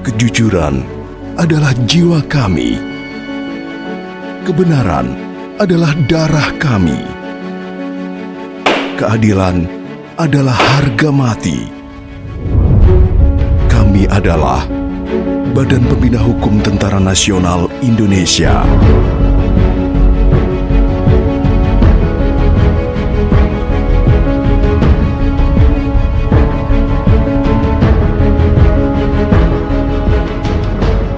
Kejujuran adalah jiwa kami. Kebenaran adalah darah kami. Keadilan adalah harga mati. Kami adalah Badan Pembina Hukum Tentara Nasional Indonesia.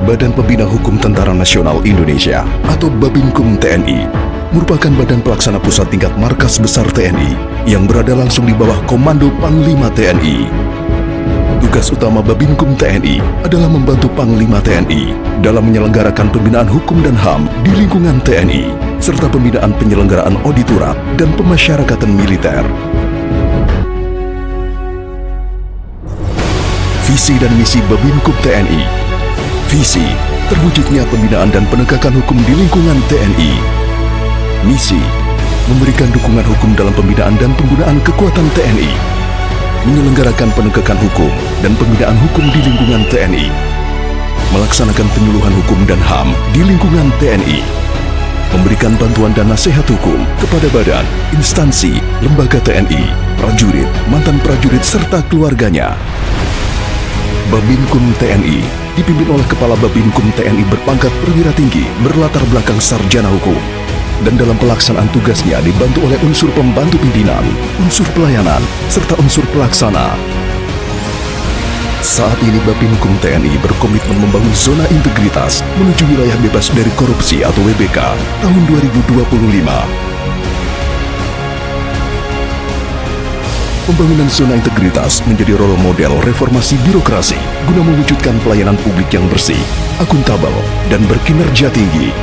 Badan Pembina Hukum Tentara Nasional Indonesia atau Babinkum TNI merupakan badan pelaksana pusat tingkat markas besar TNI yang berada langsung di bawah Komando Panglima TNI. Tugas utama Babinkum TNI adalah membantu Panglima TNI dalam menyelenggarakan pembinaan hukum dan HAM di lingkungan TNI, serta pembinaan penyelenggaraan auditorat dan pemasyarakatan militer. Visi dan misi Babinkum TNI. Visi, terwujudnya pembinaan dan penegakan hukum di lingkungan TNI. Misi, memberikan dukungan hukum dalam pembinaan dan penggunaan kekuatan TNI. Menyelenggarakan penegakan hukum dan pembinaan hukum di lingkungan TNI. Melaksanakan penyuluhan hukum dan HAM di lingkungan TNI. Memberikan bantuan dan nasihat hukum kepada badan, instansi, lembaga TNI, prajurit, mantan prajurit, serta keluarganya. Babinkum TNI dipimpin oleh Kepala Babinkum TNI berpangkat perwira tinggi berlatar belakang sarjana hukum, dan dalam pelaksanaan tugasnya dibantu oleh unsur pembantu pimpinan, unsur pelayanan, serta unsur pelaksana. Saat ini Babinkum TNI berkomitmen membangun zona integritas menuju wilayah bebas dari korupsi atau WBK tahun 2025. Pembangunan zona integritas menjadi role model reformasi birokrasi guna mewujudkan pelayanan publik yang bersih, akuntabel, dan berkinerja tinggi.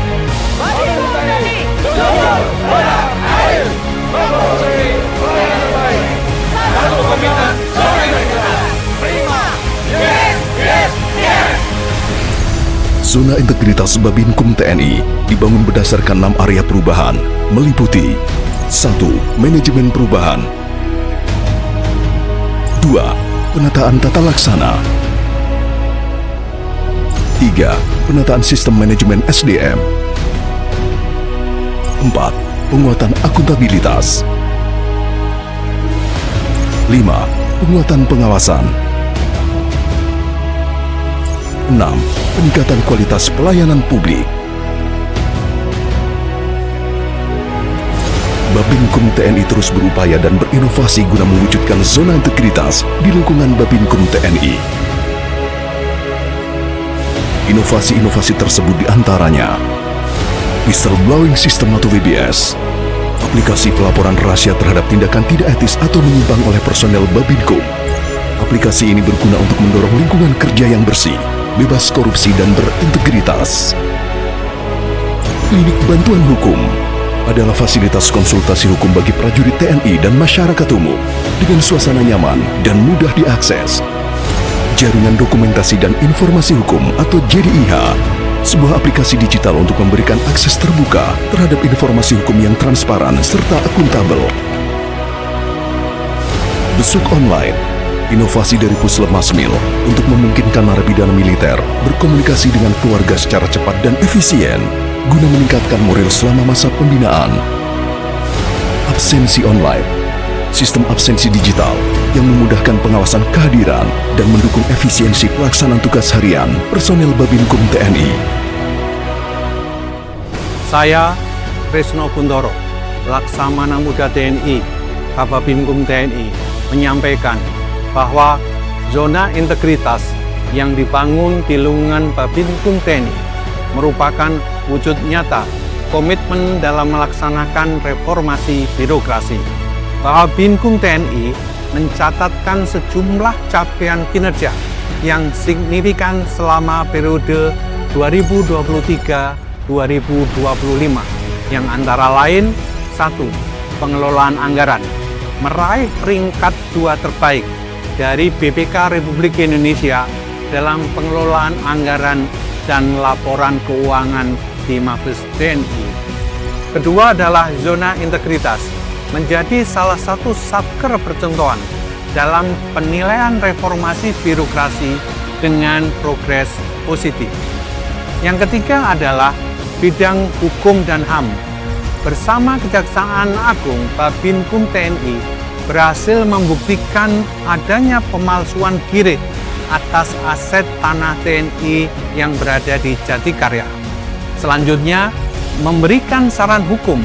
Zona integritas Babinkum TNI dibangun berdasarkan 6 area perubahan, meliputi 1. Manajemen perubahan, 2. Penataan tata laksana, 3. Penataan sistem manajemen SDM, 4. Penguatan akuntabilitas, 5. Penguatan pengawasan, 6. Peningkatan kualitas pelayanan publik. Babinkum TNI terus berupaya dan berinovasi guna mewujudkan zona integritas di lingkungan Babinkum TNI. Inovasi-inovasi tersebut diantaranya Whistleblowing System atau WBS, aplikasi pelaporan rahasia terhadap tindakan tidak etis atau menyimpang oleh personel Babinkum. Aplikasi ini berguna untuk mendorong lingkungan kerja yang bersih, bebas korupsi, dan berintegritas. Klinik Bantuan Hukum adalah fasilitas konsultasi hukum bagi prajurit TNI dan masyarakat umum dengan suasana nyaman dan mudah diakses. Jaringan Dokumentasi dan Informasi Hukum atau JDIH, sebuah aplikasi digital untuk memberikan akses terbuka terhadap informasi hukum yang transparan serta akuntabel. Besuk online, inovasi dari Puslemasmil untuk memungkinkan narapidana militer berkomunikasi dengan keluarga secara cepat dan efisien guna meningkatkan moral selama masa pembinaan. Absensi online, sistem absensi digital yang memudahkan pengawasan kehadiran dan mendukung efisiensi pelaksanaan tugas harian personel Babinkum TNI. Saya, Krisno Kuntoro, Laksamana Muda TNI, Kababinkum TNI, menyampaikan bahwa zona integritas yang dibangun di lingkungan Babinkum TNI merupakan wujud nyata komitmen dalam melaksanakan reformasi birokrasi. Babinkum TNI mencatatkan sejumlah capaian kinerja yang signifikan selama periode 2023-2025 yang antara lain 1. Pengelolaan anggaran meraih peringkat 2 terbaik dari BPK Republik Indonesia dalam pengelolaan anggaran dan laporan keuangan di Mabes TNI. Kedua adalah zona integritas menjadi salah satu satker percontohan dalam penilaian reformasi birokrasi dengan progres positif. Yang ketiga adalah bidang hukum dan HAM. Bersama Kejaksaan Agung, Babinkum TNI berhasil membuktikan adanya pemalsuan GIRIT atas aset tanah TNI yang berada di Jatikarya. Selanjutnya, memberikan saran hukum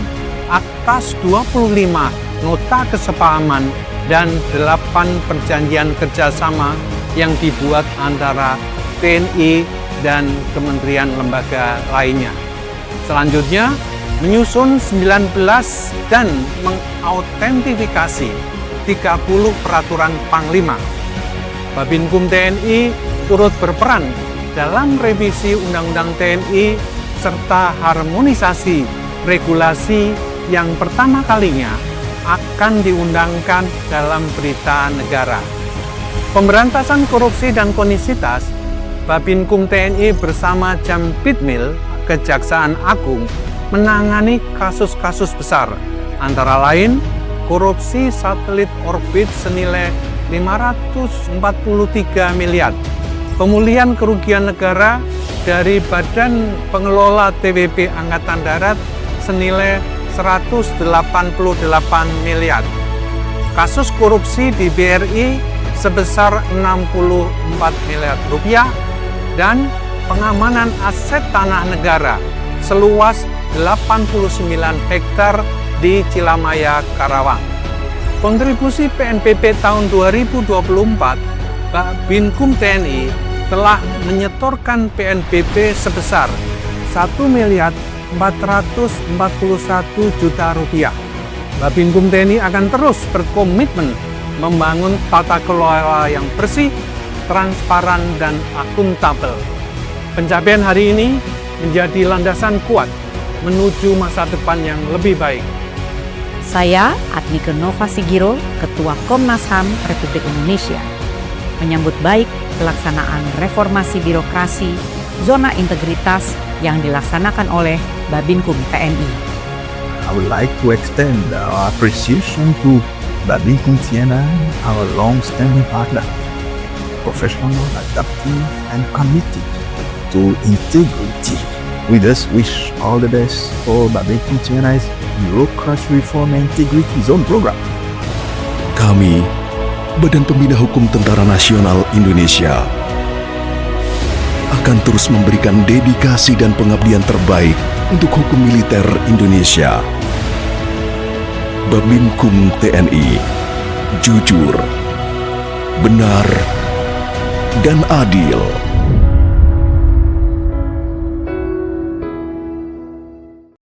atas 25 nota kesepahaman dan 8 perjanjian kerjasama yang dibuat antara TNI dan kementerian lembaga lainnya. Selanjutnya, menyusun 19 dan mengautentifikasi 30 peraturan Panglima. Babinkum TNI turut berperan dalam revisi Undang-Undang TNI serta harmonisasi regulasi yang pertama kalinya akan diundangkan dalam berita negara. Pemberantasan korupsi dan konisitas, Babinkum TNI bersama Jampitmil Kejaksaan Agung menangani kasus-kasus besar, antara lain korupsi satelit orbit senilai 543 miliar, pemulihan kerugian negara dari Badan Pengelola TWP Angkatan Darat senilai 188 miliar, kasus korupsi di BRI sebesar 64 miliar rupiah, dan pengamanan aset tanah negara seluas 89 hektar di Cilamaya, Karawang. Kontribusi PNBP tahun 2024, Babinkum TNI telah menyetorkan PNBP sebesar 1.441 juta rupiah. Babinkum TNI akan terus berkomitmen membangun tata kelola yang bersih, transparan, dan akuntabel. Pencapaian hari ini menjadi landasan kuat menuju masa depan yang lebih baik. Saya, Adnike Nova Sigiro, Ketua Komnas HAM Republik Indonesia, menyambut baik pelaksanaan reformasi birokrasi zona integritas yang dilaksanakan oleh Babinkum TNI. I would like to extend our appreciation to Babinkum TNI, our long-standing partner, professional, adaptive, and committed to integrity. We thus wish all the best for Babinkum TNI's Bureaucracy Reform and Integrity Zone Program. Kami, Badan Pembina Hukum Tentara Nasional Indonesia, akan terus memberikan dedikasi dan pengabdian terbaik untuk hukum militer Indonesia. Babinkum TNI, jujur, benar, dan adil.